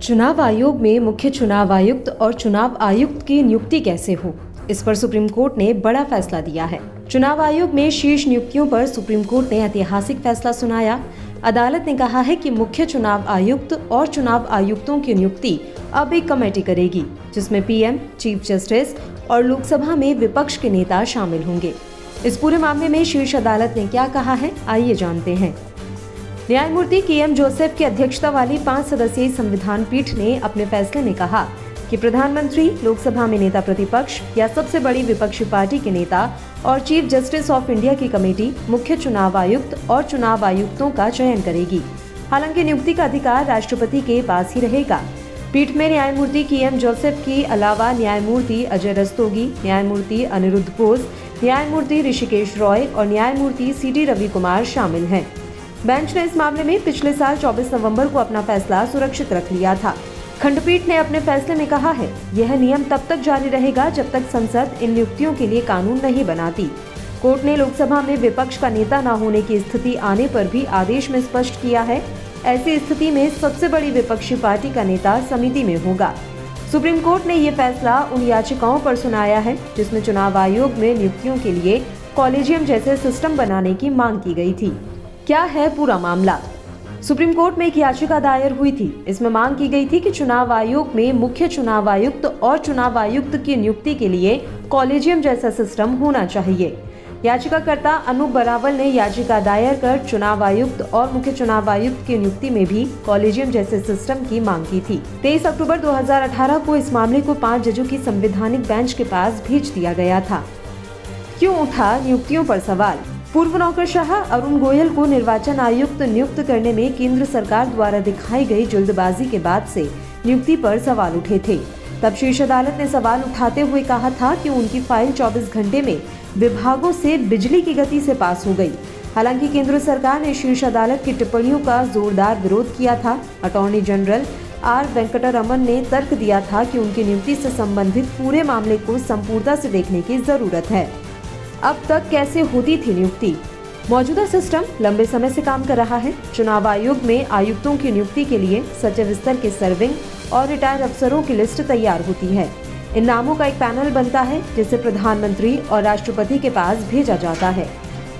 चुनाव आयोग में मुख्य चुनाव आयुक्त और चुनाव आयुक्त की नियुक्ति कैसे हो, इस पर सुप्रीम कोर्ट ने बड़ा फैसला दिया है। चुनाव आयोग में शीर्ष नियुक्तियों पर सुप्रीम कोर्ट ने ऐतिहासिक फैसला सुनाया। अदालत ने कहा है कि मुख्य चुनाव आयुक्त और चुनाव आयुक्तों की नियुक्ति अब एक कमेटी करेगी, जिसमें पीएम, चीफ जस्टिस और लोकसभा में विपक्ष के नेता शामिल होंगे। इस पूरे मामले में शीर्ष अदालत ने क्या कहा है, आइए जानते हैं। न्यायमूर्ति के.एम. जोसेफ की अध्यक्षता वाली 5 सदस्यीय संविधान पीठ ने अपने फैसले में कहा कि प्रधानमंत्री, लोकसभा में नेता प्रतिपक्ष या सबसे बड़ी विपक्षी पार्टी के नेता और चीफ जस्टिस ऑफ इंडिया की कमेटी मुख्य चुनाव आयुक्त और चुनाव आयुक्तों का चयन करेगी। हालांकि नियुक्ति का अधिकार राष्ट्रपति के पास ही रहेगा। पीठ में न्यायमूर्ति के.एम. जोसेफ के अलावा न्यायमूर्ति अजय रस्तोगी, न्यायमूर्ति अनिरुद्ध बोस, न्यायमूर्ति ऋषिकेश रॉय और न्यायमूर्ति सी.टी. रवि कुमार शामिल हैं। बेंच ने इस मामले में पिछले साल 24 नवंबर को अपना फैसला सुरक्षित रख लिया था। खंडपीठ ने अपने फैसले में कहा है, यह नियम तब तक जारी रहेगा जब तक संसद इन नियुक्तियों के लिए कानून नहीं बनाती। कोर्ट ने लोकसभा में विपक्ष का नेता न होने की स्थिति आने पर भी आदेश में स्पष्ट किया है, ऐसी स्थिति में सबसे बड़ी विपक्षी पार्टी का नेता समिति में होगा। सुप्रीम कोर्ट ने ये फैसला उन याचिकाओं पर सुनाया है जिसमें चुनाव आयोग में नियुक्तियों के लिए कॉलेजियम जैसे सिस्टम बनाने की मांग की गई थी। क्या है पूरा मामला? सुप्रीम कोर्ट में एक याचिका दायर हुई थी। इसमें मांग की गई थी कि चुनाव आयोग में मुख्य चुनाव आयुक्त और चुनाव आयुक्त की नियुक्ति के लिए कॉलेजियम जैसा सिस्टम होना चाहिए। याचिकाकर्ता अनूप बरावल ने याचिका दायर कर चुनाव आयुक्त और मुख्य चुनाव आयुक्त की नियुक्ति में भी कॉलेजियम जैसे सिस्टम की मांग की थी। 23 अक्टूबर 2018 को इस मामले को 5 जजों की संवैधानिक बेंच के पास भेज दिया गया था। क्यों उठा नियुक्तियों पर सवाल? पूर्व नौकरशाह अरुण गोयल को निर्वाचन आयुक्त नियुक्त करने में केंद्र सरकार द्वारा दिखाई गई जल्दबाजी के बाद से नियुक्ति पर सवाल उठे थे। तब शीर्ष अदालत ने सवाल उठाते हुए कहा था कि उनकी फाइल 24 घंटे में विभागों से बिजली की गति से पास हो गई। हालांकि केंद्र सरकार ने शीर्ष अदालत की टिप्पणियों का जोरदार विरोध किया था। Attorney general R. वेंकटरमन ने तर्क दिया था कि उनकी नियुक्ति से संबंधित पूरे मामले को संपूर्णता से देखने की जरूरत है। अब तक कैसे होती थी नियुक्ति? मौजूदा सिस्टम लंबे समय से काम कर रहा है। चुनाव आयोग में आयुक्तों की नियुक्ति के लिए सचिव स्तर के सर्विंग और रिटायर अफसरों की लिस्ट तैयार होती है। इन नामों का एक पैनल बनता है जिसे प्रधानमंत्री और राष्ट्रपति के पास भेजा जाता है।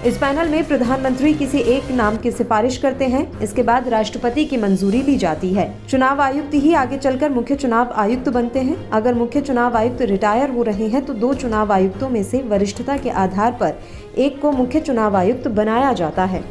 इस पैनल में प्रधानमंत्री किसी एक नाम की सिफारिश करते हैं। इसके बाद राष्ट्रपति की मंजूरी ली जाती है। चुनाव आयुक्त ही आगे चलकर मुख्य चुनाव आयुक्त बनते हैं। अगर मुख्य चुनाव आयुक्त रिटायर हो रहे हैं तो 2 चुनाव आयुक्तों में से वरिष्ठता के आधार पर एक को मुख्य चुनाव आयुक्त बनाया जाता है।